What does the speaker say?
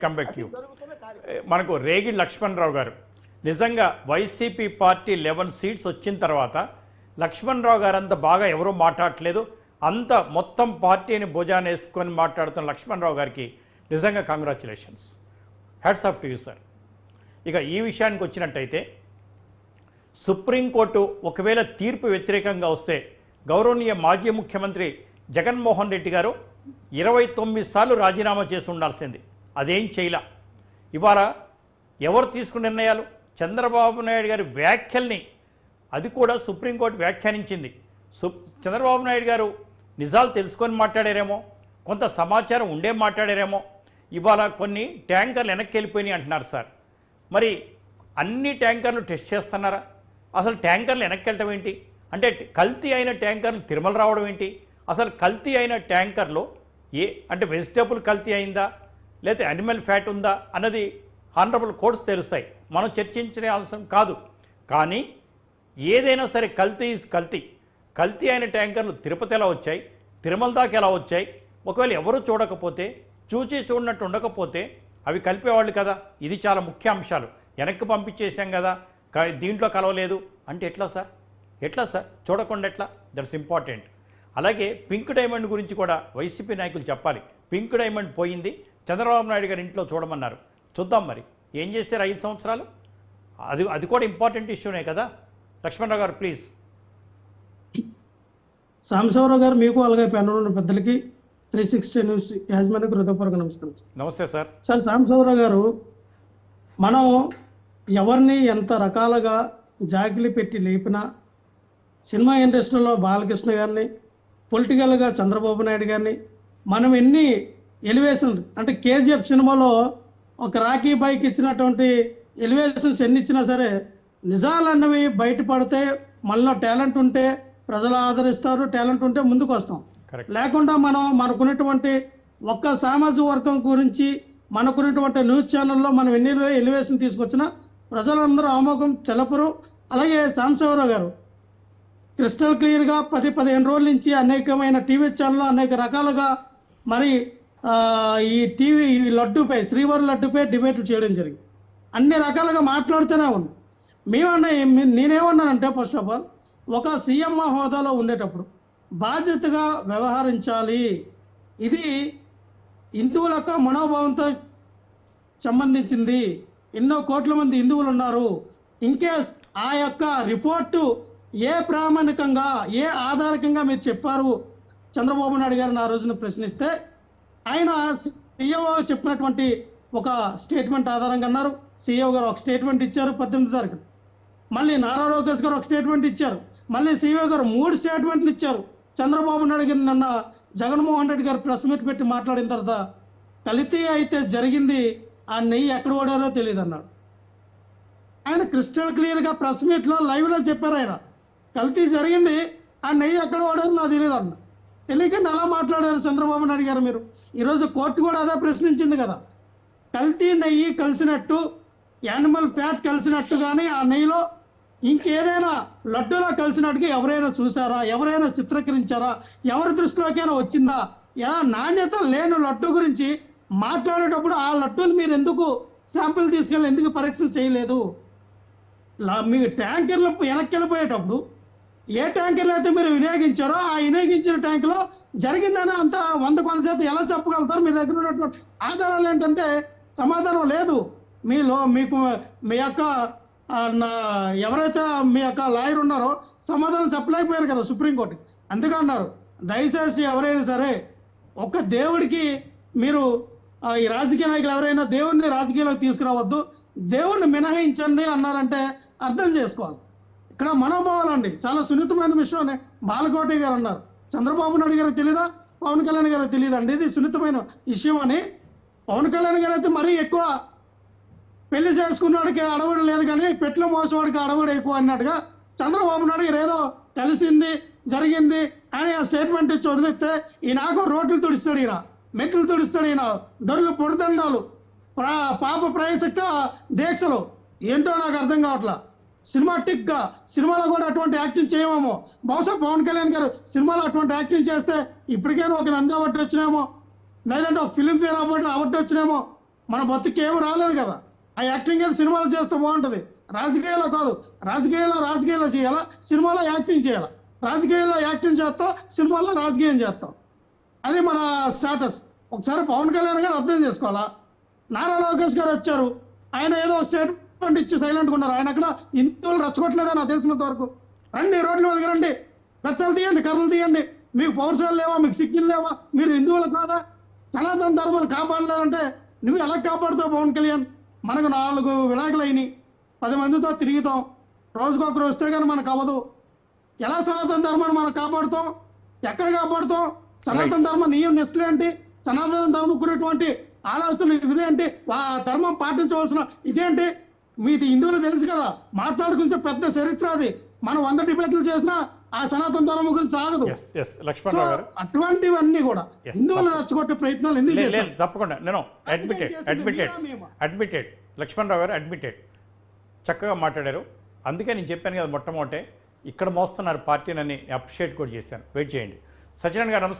Come back you. మనకు రేగిడి లక్ష్మణరావు గారు, నిజంగా వైసీపీ పార్టీ 11 సీట్స్ వచ్చిన తర్వాత లక్ష్మణరావు గారు అంత బాగా ఎవరూ మాట్లాడట్లేదు, అంత మొత్తం పార్టీని భుజాన్ని వేసుకొని మాట్లాడుతున్న లక్ష్మణరావు గారికి నిజంగా congratulations, hats off to you sir. ఇక ఈ విషయానికి వచ్చినట్టయితే సుప్రీంకోర్టు ఒకవేళ తీర్పు వ్యతిరేకంగా వస్తే గౌరవనీయ మాజీ ముఖ్యమంత్రి జగన్మోహన్ రెడ్డి గారు 29 సార్లు రాజీనామా చేసి ఉండాల్సింది, అదేం చేయలా. ఇవాళ ఎవరు తీసుకున్న నిర్ణయాలు? చంద్రబాబు నాయుడు గారి వ్యాఖ్యల్ని అది కూడా సుప్రీంకోర్టు వ్యాఖ్యానించింది. చంద్రబాబు నాయుడు గారు నిజాలు తెలుసుకొని మాట్లాడారేమో, కొంత సమాచారం ఉండే మాట్లాడారేమో. ఇవాళ కొన్ని ట్యాంకర్లు వెనక్కి వెళ్ళిపోయినాయి అంటున్నారు సార్. మరి అన్ని ట్యాంకర్లు టెస్ట్ చేస్తున్నారా? అసలు ట్యాంకర్లు వెనక్కి వెళ్ళటం ఏంటి? అంటే కల్తీ అయిన ట్యాంకర్లు తిరుమల రావడం ఏంటి? అసలు కల్తీ అయిన ట్యాంకర్లో అంటే వెజిటేబుల్ కల్తీ అయిందా లేకపోతే యానిమల్ ఫ్యాట్ ఉందా అన్నది హానరబుల్ కోర్ట్స్ తెలుస్తాయి, మనం చర్చించే అవసరం కాదు. కానీ ఏదైనా సరే కల్తీ ఈజ్ కల్తీ. కల్తీ అయిన ట్యాంకర్లు తిరుపతి ఎలా వచ్చాయి, తిరుమల దాకా ఎలా వచ్చాయి? ఒకవేళ ఎవరు చూడకపోతే, చూడనట్టు ఉండకపోతే అవి కలిపేవాళ్ళు కదా. ఇది చాలా ముఖ్య అంశాలు. వెనక్కి పంపించేసాం కదా, దీంట్లో కలవలేదు అంటే ఎట్లా సార్? ఎట్లా సార్? చూడకుండా ఎట్లా? That's important. అలాగే పింక్ డైమండ్ గురించి కూడా వైసీపీ నాయకులు చెప్పాలి. పింక్ డైమండ్ పోయింది, చంద్రబాబు నాయుడు గారి ఇంట్లో చూడమన్నారు. చూద్దాం మరి ఏం చేశారు 5 సంవత్సరాలు. అది కూడా ఇంపార్టెంట్ ఇష్యూనే కదా. లక్ష్మణరావు గారు ప్లీజ్. సాంబశివరావు గారు, మీకు అలాగే పెన్నున్న పెద్దలకి 360 న్యూస్ యాజమాన్యకు హృదయపూర్వక నమస్కారం. నమస్తే సార్. సార్ సాంబశివరావు గారు, మనం ఎవరిని ఎంత రకాలుగా జాకిలి పెట్టి లేపినా, సినిమా ఇండస్ట్రీలో బాలకృష్ణ గారిని, పొలిటికల్గా చంద్రబాబు నాయుడు గారిని మనం ఎన్ని ఎలివేషన్స్ అంటే కేజీఎఫ్ సినిమాలో ఒక రాఖీ బైక్ ఇచ్చినటువంటి ఎలివేషన్స్ ఎన్ని ఇచ్చినా సరే నిజాలన్నవి బయటపడితే మనలో టాలెంట్ ఉంటే ప్రజలు ఆదరిస్తారు, టాలెంట్ ఉంటే ముందుకు వస్తాం. లేకుండా మనం మనకున్నటువంటి ఒక్క సామాజిక వర్గం గురించి మనకున్నటువంటి న్యూస్ ఛానల్లో మనం ఎన్ని ఎలివేషన్ తీసుకొచ్చినా ప్రజలందరూ ఆమోగం తెలపరు. అలాగే సాంబశివరావు గారు క్రిస్టల్ క్లియర్గా 10-15 రోజుల నుంచి అనేకమైన టీవీ ఛానల్లో అనేక రకాలుగా మరి ఈ టీవీ లడ్డూపై, శ్రీవారి లడ్డూపై డిబేట్లు చేయడం జరిగింది. అన్ని రకాలుగా మాట్లాడుతూనే ఉంది. నేనేమన్నానంటే ఫస్ట్ ఆఫ్ ఆల్ ఒక సీఎం హోదాలో ఉండేటప్పుడు బాధ్యతగా వ్యవహరించాలి. ఇది హిందువుల యొక్క మనోభావంతో సంబంధించింది. ఎన్నో కోట్ల మంది హిందువులు ఉన్నారు. ఇన్కేస్ ఆ యొక్క రిపోర్టు ఏ ప్రామాణికంగా, ఏ ఆధారకంగా మీరు చెప్పారు చంద్రబాబు నాయుడు గారిని ఆ రోజున ప్రశ్నిస్తే ఆయన సీఈఓ చెప్పినటువంటి ఒక స్టేట్మెంట్ ఆధారంగా అన్నారు. సీఈఓ గారు ఒక స్టేట్మెంట్ ఇచ్చారు 18 తారీఖు. మళ్ళీ నారా లోకేష్ గారు ఒక స్టేట్మెంట్ ఇచ్చారు. మళ్ళీ సీఈఓ గారు 3 స్టేట్మెంట్లు ఇచ్చారు. చంద్రబాబు నాయుడు గారు నిన్న జగన్మోహన్ రెడ్డి గారు ప్రెస్ మీట్ పెట్టి మాట్లాడిన తర్వాత కల్తీ అయితే జరిగింది, ఆ నెయ్యి ఎక్కడ ఓడారో తెలియదు అన్నాడు. ఆయన క్రిస్టల్ క్లియర్గా ప్రెస్ మీట్లో లైవ్లో చెప్పారు. ఆయన కల్తీ జరిగింది, ఆ నెయ్యి ఎక్కడ ఓడారో నాకు తెలియదు అన్న. తెలియకుండా అలా మాట్లాడారు చంద్రబాబు నాయుడు గారు. మీరు ఈరోజు కోర్టు కూడా అదే ప్రశ్నించింది కదా. కల్తీ నెయ్యి కలిసినట్టు, యానిమల్ ఫ్యాట్ కలిసినట్టు కానీ ఆ నెయ్యిలో ఇంకేదైనా లడ్డూలో కలిసినట్టుగా ఎవరైనా చూసారా? ఎవరైనా చిత్రీకరించారా? ఎవరి దృష్టిలోకైనా వచ్చిందా? నాణ్యత లేని లడ్డు గురించి మాట్లాడేటప్పుడు ఆ లడ్డూలు మీరు ఎందుకు శాంపిల్ తీసుకెళ్ళి ఎందుకు పరీక్ష చేయలేదు? మీ ట్యాంకర్లు వెనక్కి వెళ్ళిపోయేటప్పుడు ఏ ట్యాంకర్లు అయితే మీరు వినియోగించారో ఆ వినియోగించిన ట్యాంకులో జరిగిందని అంత 100% ఎలా చెప్పగలుగుతారు? మీ దగ్గర ఉన్నటువంటి ఆధారాలు ఏంటంటే సమాధానం లేదు. మీకు మీ యొక్క ఎవరైతే మీ యొక్క లాయర్ ఉన్నారో సమాధానం చెప్పలేకపోయారు కదా సుప్రీంకోర్టు. అందుకే అన్నారు, దయచేసి ఎవరైనా సరే ఒక్క దేవుడికి మీరు ఈ రాజకీయ నాయకులు ఎవరైనా దేవుడిని రాజకీయాలకు తీసుకురావద్దు, దేవుడిని మినహాయించండి అన్నారంటే అర్థం చేసుకోవాలి. ఇక్కడ మనోభావాలు అండి చాలా సున్నితమైన విషయం అని బాలకోటి గారు అన్నారు. చంద్రబాబు నాయుడు గారికి తెలీదా? పవన్ కళ్యాణ్ గారికి తెలియదండి ఇది సున్నితమైన విషయం అని. పవన్ కళ్యాణ్ గారు అయితే మరీ ఎక్కువ పెళ్లి చేసుకున్నాడికి అడవుడు లేదు కానీ పెట్ల మోసవాడికి అడవుడు ఎక్కువ అన్నట్టుగా చంద్రబాబు నాయుడు గారు ఏదో కలిసింది జరిగింది అని ఆ స్టేట్మెంట్ ఇచ్చి వదిలిస్తే ఈ నాకు రోడ్లు తుడుస్తాడు, ఈయన మెట్లు తుడుస్తాడు, ఈయన దొరులు పొడిదండాలు, పాప ప్రయశక్త దీక్షలు ఏంటో నాకు అర్థం కావట్లా. సినిమాటిక్గా సినిమాలో కూడా అటువంటి యాక్టింగ్ చేయమేమో. బహుశా పవన్ కళ్యాణ్ గారు సినిమాలో అటువంటి యాక్టింగ్ చేస్తే ఇప్పటికైనా ఒక నంది అవార్డు వచ్చినేమో, లేదంటే ఒక ఫిల్మ్ఫేర్ అవార్డు వచ్చినేమో. మన బతుకు ఏమి రాలేదు కదా. ఆ యాక్టింగ్ ఏదో సినిమాలు చేస్తే బాగుంటుంది, రాజకీయాల్లో కాదు. రాజకీయాల్లో చేయాలా, సినిమాలో యాక్టింగ్ చేయాలా. రాజకీయాల్లో యాక్టింగ్ చేస్తాం, సినిమాల్లో రాజకీయం చేస్తాం. అది మన స్టాటస్. ఒకసారి పవన్ కళ్యాణ్ గారు అర్థం చేసుకోవాలా. నారా లోకేష్ గారు వచ్చారు, ఆయన ఏదో స్టేట్మెంట్ ఇచ్చి సైలెంట్గా ఉన్నారు. ఆయన అక్కడ హిందువులు రచ్చగొట్టలేదా నాకు తెలిసినంత వరకు. రండి, రోడ్ల మీదకి రండి, బెత్తలు తీయండి, కర్రలు తీయండి. మీకు పౌరుషాలు లేవా, మీకు సిగ్గులు లేవా, మీరు హిందువులు కాదా? సనాతన ధర్మాన్ని కాపాడలేదంటే నువ్వు ఎలా కాపాడుతావు పవన్ కళ్యాణ్? మనకు 4 వినాయకులు అయినాయి, 10 మందితో తిరుగుతాం, రోజుకొకరు వస్తే కానీ మనకు అవ్వదు. ఎలా సనాతన ధర్మాన్ని మనం కాపాడుతాం? ఎక్కడ కాపాడుతాం? సనాతన ధర్మ నియమ నిష్టలు ఏంటి? సనాతన ధర్మకున్నటువంటి ఆలోచన ఇదేంటి? ధర్మం పాటించవలసిన ఇదేంటి? మీది హిందువులు తెలుసు కదా, మాట్లాడుకునే పెద్ద చరిత్ర అది. మనం 100 డిబేట్లు చేసినా ఆ సనాతన ధర్మం గురించి సాగదు. లక్ష్మణరావు గారు, అటువంటివన్నీ కూడా హిందువులు రెచ్చగొట్టే ప్రయత్నాలు ఎందుకు లేదు చేశారు? తప్పకుండా నేను అడ్మిటెడ్ లక్ష్మణరావు గారు అడ్మిటెడ్, చక్కగా మాట్లాడారు. అందుకే నేను చెప్పాను కదా మొట్టమొదటే, ఇక్కడ మోస్తున్నారు పార్టీని అని అప్రిషియేట్ కూడా చేశాను. వెయిట్ చేయండి. సత్యనారాయణ గారు నమస్కారం.